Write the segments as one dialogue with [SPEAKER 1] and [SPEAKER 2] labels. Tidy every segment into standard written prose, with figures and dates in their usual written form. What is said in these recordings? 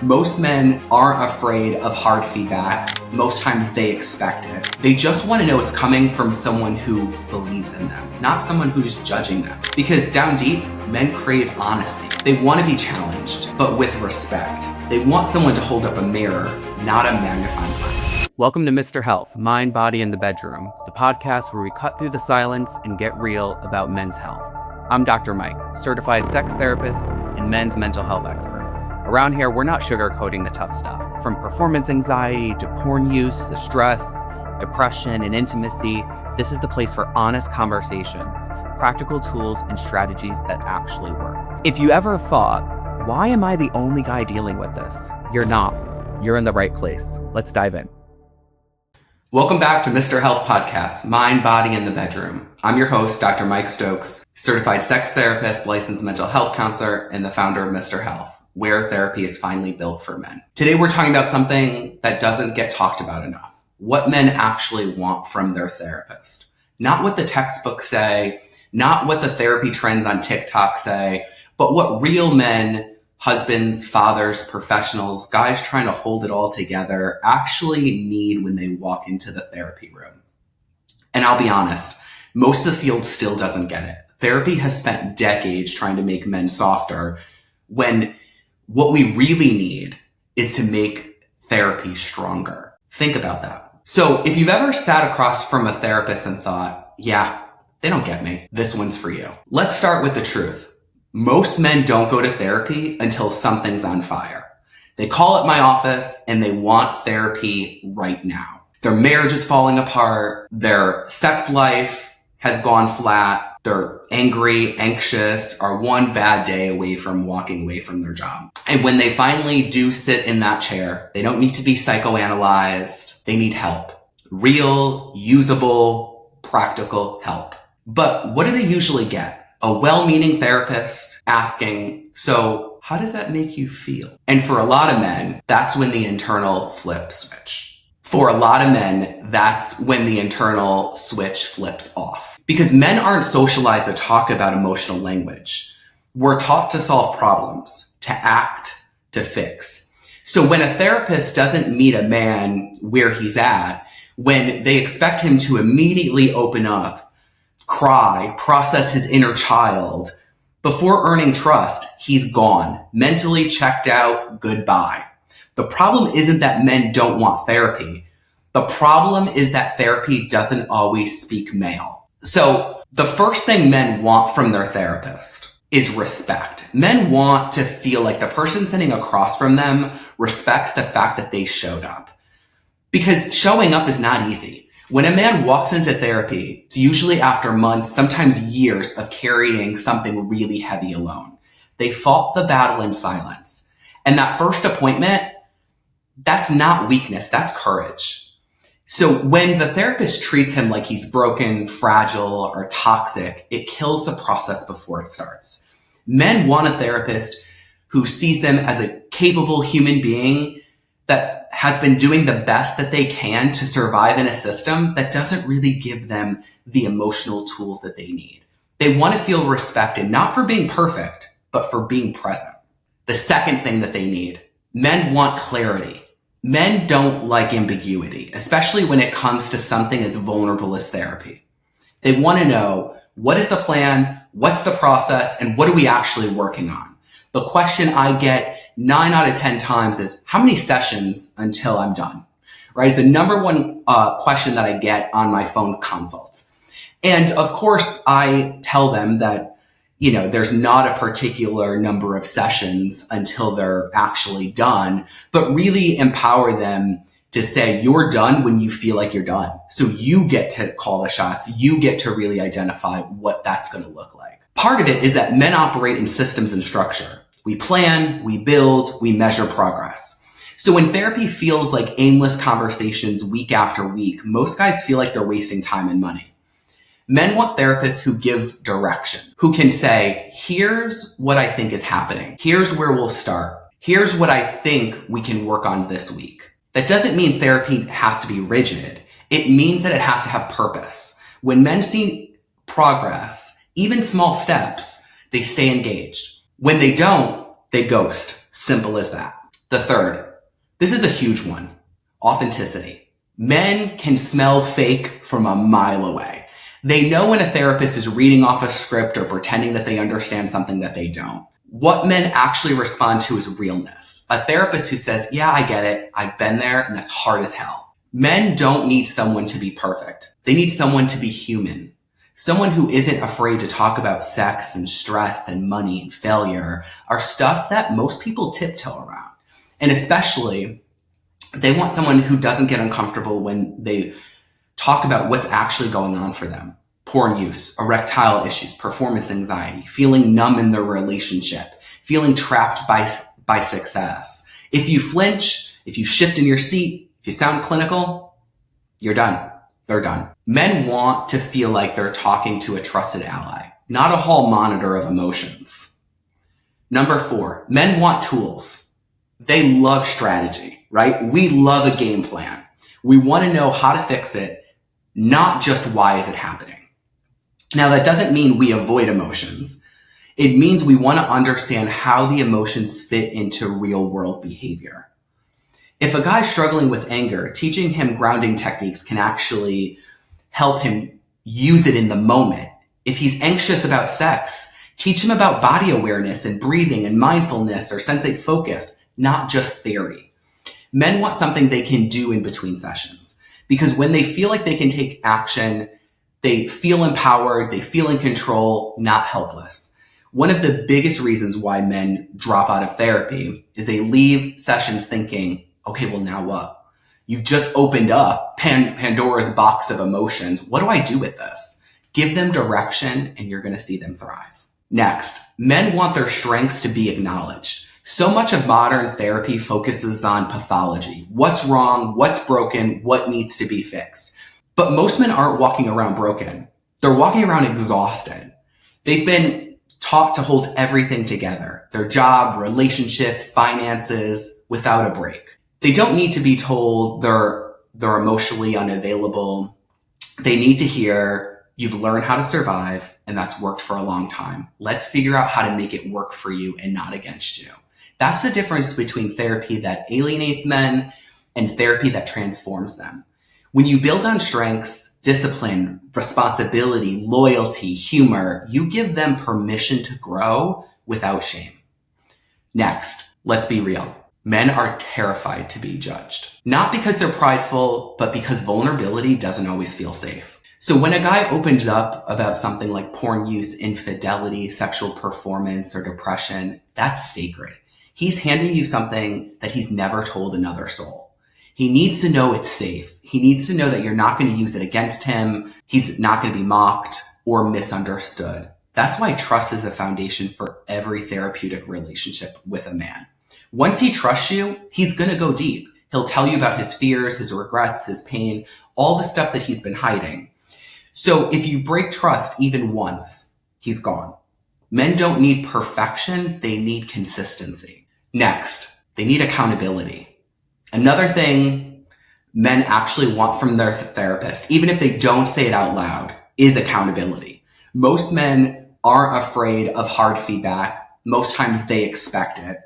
[SPEAKER 1] Most men aren't afraid of hard feedback. Most times they expect it. They just want to know it's coming from someone who believes in them, not someone who's judging them. Because down deep, men crave honesty. They want to be challenged, but with respect. They want someone to hold up a mirror, not a magnifying glass.
[SPEAKER 2] Welcome to Mr. Health, Mind, Body, and the Bedroom, the podcast where we cut through the silence and get real about men's health. I'm Dr. Mike, certified sex therapist and men's mental health expert. Around here, we're not sugarcoating the tough stuff. From performance anxiety to porn use to stress, depression, and intimacy, this is the place for honest conversations, practical tools, and strategies that actually work. If you ever thought, why am I the only guy dealing with this? You're not. You're in the right place. Let's dive in.
[SPEAKER 1] Welcome back to Mr. Health Podcast, Mind, Body, and the Bedroom. I'm your host, Dr. Mike Stokes, certified sex therapist, licensed mental health counselor, and the founder of Mr. Health, where therapy is finally built for men. Today, we're talking about something that doesn't get talked about enough. What men actually want from their therapist. Not what the textbooks say, not what the therapy trends on TikTok say, but what real men, husbands, fathers, professionals, guys trying to hold it all together actually need when they walk into the therapy room. And I'll be honest, most of the field still doesn't get it. Therapy has spent decades trying to make men softer when what we really need is to make therapy stronger. Think about that. So if you've ever sat across from a therapist and thought, yeah, they don't get me, this one's for you. Let's start with the truth. Most men don't go to therapy until something's on fire. They call up my office and they want therapy right now. Their marriage is falling apart. Their sex life has gone flat. They're angry, anxious, are one bad day away from walking away from their job. And when they finally do sit in that chair, they don't need to be psychoanalyzed. They need help. Real, usable, practical help. But what do they usually get? A well-meaning therapist asking, so how does that make you feel? And for a lot of men, that's when the internal flip switch. For a lot of men, that's when the internal switch flips off. Because men aren't socialized to talk about emotional language. We're taught to solve problems, to act, to fix. So when a therapist doesn't meet a man where he's at, when they expect him to immediately open up, cry, process his inner child, before earning trust, he's gone, mentally checked out, goodbye. The problem isn't that men don't want therapy. The problem is that therapy doesn't always speak male. So the first thing men want from their therapist is respect. Men want to feel like the person sitting across from them respects the fact that they showed up. Because showing up is not easy. When a man walks into therapy, it's usually after months, sometimes years of carrying something really heavy alone. They fought the battle in silence. And that first appointment, that's not weakness, that's courage. So when the therapist treats him like he's broken, fragile, or toxic, it kills the process before it starts. Men want a therapist who sees them as a capable human being that has been doing the best that they can to survive in a system that doesn't really give them the emotional tools that they need. They want to feel respected, not for being perfect, but for being present. The second thing that they need, men want clarity. Men don't like ambiguity, especially when it comes to something as vulnerable as therapy. They want to know, what is the plan? What's the process? And what are we actually working on? The question I get 9 out of 10 times is, how many sessions until I'm done? Right? It's the number one question that I get on my phone consults. And of course, I tell them that, there's not a particular number of sessions until they're actually done, but really empower them to say, you're done when you feel like you're done. So you get to call the shots. You get to really identify what that's going to look like. Part of it is that men operate in systems and structure. We plan, we build, we measure progress. So when therapy feels like aimless conversations week after week, most guys feel like they're wasting time and money. Men want therapists who give direction, who can say, here's what I think is happening. Here's where we'll start. Here's what I think we can work on this week. That doesn't mean therapy has to be rigid. It means that it has to have purpose. When men see progress, even small steps, they stay engaged. When they don't, they ghost. Simple as that. The third, this is a huge one, authenticity. Men can smell fake from a mile away. They know when a therapist is reading off a script or pretending that they understand something that they don't. What men actually respond to is realness. A therapist who says, yeah, I get it. I've been there and that's hard as hell. Men don't need someone to be perfect. They need someone to be human. Someone who isn't afraid to talk about sex and stress and money and failure are stuff that most people tiptoe around. And especially, they want someone who doesn't get uncomfortable when they talk about what's actually going on for them. Porn use, erectile issues, performance anxiety, feeling numb in their relationship, feeling trapped by success. If you flinch, if you shift in your seat, if you sound clinical, you're done. They're done. Men want to feel like they're talking to a trusted ally, not a hall monitor of emotions. Number 4, men want tools. They love strategy, right? We love a game plan. We want to know how to fix it, not just why is it happening. Now, that doesn't mean we avoid emotions. It means we want to understand how the emotions fit into real world behavior. If a guy's struggling with anger, teaching him grounding techniques can actually help him use it in the moment. If he's anxious about sex, teach him about body awareness and breathing and mindfulness or sensate focus, not just theory. Men want something they can do in between sessions because when they feel like they can take action, they feel empowered, they feel in control, not helpless. One of the biggest reasons why men drop out of therapy is they leave sessions thinking, okay, well, now what? You've just opened up Pandora's box of emotions. What do I do with this? Give them direction and you're going to see them thrive. Next, men want their strengths to be acknowledged. So much of modern therapy focuses on pathology. What's wrong? What's broken? What needs to be fixed? But most men aren't walking around broken. They're walking around exhausted. They've been taught to hold everything together. Their job, relationship, finances, without a break. They don't need to be told they're emotionally unavailable. They need to hear, you've learned how to survive, and that's worked for a long time. Let's figure out how to make it work for you and not against you. That's the difference between therapy that alienates men and therapy that transforms them. When you build on strengths, discipline, responsibility, loyalty, humor, you give them permission to grow without shame. Next, let's be real. Men are terrified to be judged. Not because they're prideful, but because vulnerability doesn't always feel safe. So when a guy opens up about something like porn use, infidelity, sexual performance, or depression, that's sacred. He's handing you something that he's never told another soul. He needs to know it's safe. He needs to know that you're not going to use it against him. He's not going to be mocked or misunderstood. That's why trust is the foundation for every therapeutic relationship with a man. Once he trusts you, he's going to go deep. He'll tell you about his fears, his regrets, his pain, all the stuff that he's been hiding. So if you break trust even once, he's gone. Men don't need perfection. They need consistency. Next, they need accountability. Another thing men actually want from their therapist, even if they don't say it out loud, is accountability. Most men aren't afraid of hard feedback. Most times they expect it.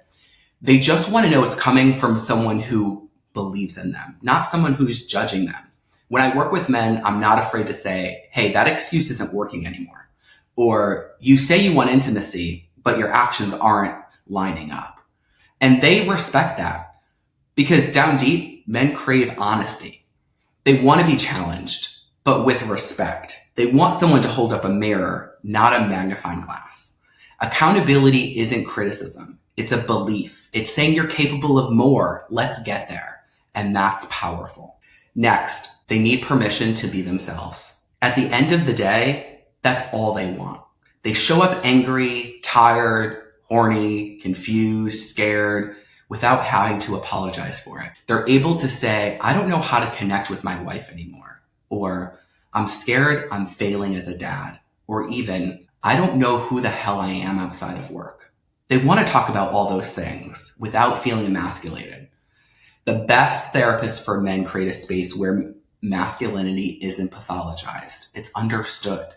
[SPEAKER 1] They just want to know it's coming from someone who believes in them, not someone who's judging them. When I work with men, I'm not afraid to say, hey, that excuse isn't working anymore. Or you say you want intimacy, but your actions aren't lining up. And they respect that because down deep, men crave honesty. They want to be challenged, but with respect. They want someone to hold up a mirror, not a magnifying glass. Accountability isn't criticism. It's a belief. It's saying you're capable of more. Let's get there. And that's powerful. Next, they need permission to be themselves. At the end of the day, that's all they want. They show up angry, tired, horny, confused, scared, without having to apologize for it. They're able to say, I don't know how to connect with my wife anymore. Or I'm scared I'm failing as a dad. Or even, I don't know who the hell I am outside of work. They want to talk about all those things without feeling emasculated. The best therapists for men create a space where masculinity isn't pathologized. It's understood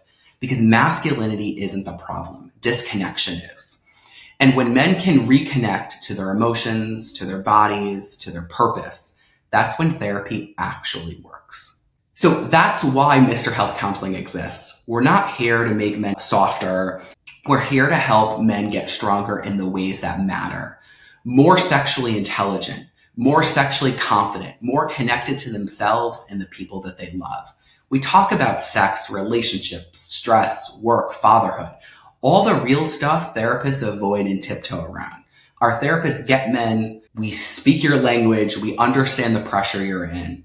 [SPEAKER 1] because masculinity isn't the problem. Disconnection is. And when men can reconnect to their emotions, to their bodies, to their purpose, that's when therapy actually works. So that's why Mr. Health Counseling exists. We're not here to make men softer. We're here to help men get stronger in the ways that matter. More sexually intelligent, more sexually confident, more connected to themselves and the people that they love. We talk about sex, relationships, stress, work, fatherhood, all the real stuff therapists avoid and tiptoe around. Our therapists get men, we speak your language, we understand the pressure you're in,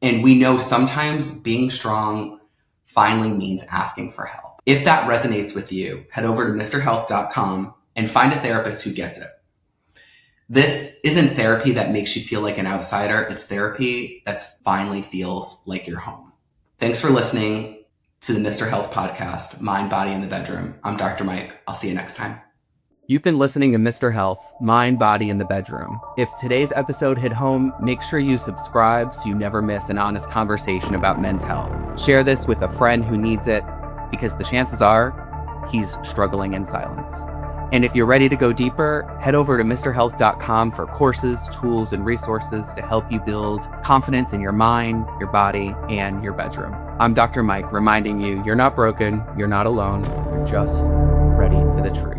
[SPEAKER 1] and we know sometimes being strong finally means asking for help. If that resonates with you, head over to mrhealth.com and find a therapist who gets it. This isn't therapy that makes you feel like an outsider. It's therapy that finally feels like you're home. Thanks for listening to the Mr. Health podcast, Mind, Body, and the Bedroom. I'm Dr. Mike. I'll see you next time.
[SPEAKER 2] You've been listening to Mr. Health, Mind, Body, and the Bedroom. If today's episode hit home, make sure you subscribe so you never miss an honest conversation about men's health. Share this with a friend who needs it, because the chances are he's struggling in silence. And if you're ready to go deeper, head over to mrhealth.com for courses, tools, and resources to help you build confidence in your mind, your body, and your bedroom. I'm Dr. Mike, reminding you, you're not broken, you're not alone, you're just ready for the truth.